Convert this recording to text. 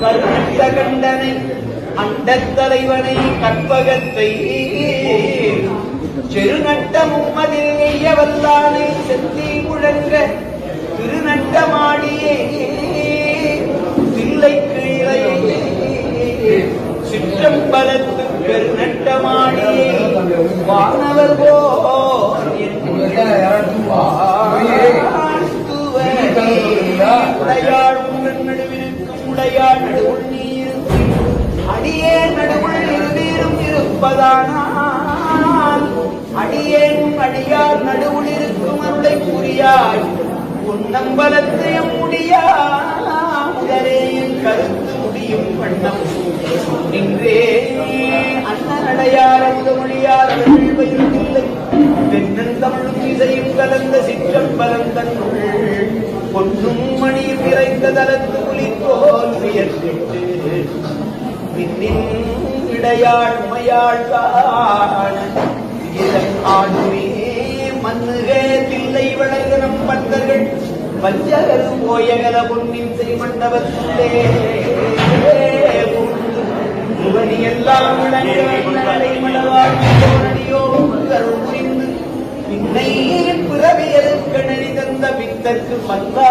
கருத்த கண்டனை அண்டத் தலைவனை கற்பகத்தை செருநட்ட மும்மதில் எய்ய வல்லானை செத்தி முழங்க திருநட்டமாடியே தில்லை கீழே சிற்றம்பலத்து பெருநட்டமாடியே வானவர் போர் உடையாள் நடுவுள் நீர் அடியே நடுவுள் இருவீரும் இருப்பதானால் அடியேன் அடியார் நடுவுள் இருக்கும் அருளை புரியாய் உன்னம்பலத்தையும் முடியா முதலேயின் கருத்து முடியும் வண்ணம் நின்றே அண்ணனடையார் அந்த மொழியார் இல்லை பெண்ணன் தமிழும் இசையும் கலந்த சிற்றம்பலம் தன்னுள் பொன்னும் மணியும் நிறைந்த தலத்து புலித்தோல் உயர்த்திட்டு பின்னின் இடையாள் உமையாள் காண ஆடுமே மன்னுகே தில்லை வழங்க நம் பக்தர்கள் வஞ்சகரு போயகல பொன்னின் செய்மண்டபத்திலே முகனி எல்லாம் விளங்கியோ கருள் புரிந்து பின்னை பிறவியலுக்கு நெறி தந்த பித்தற்கு மந்தா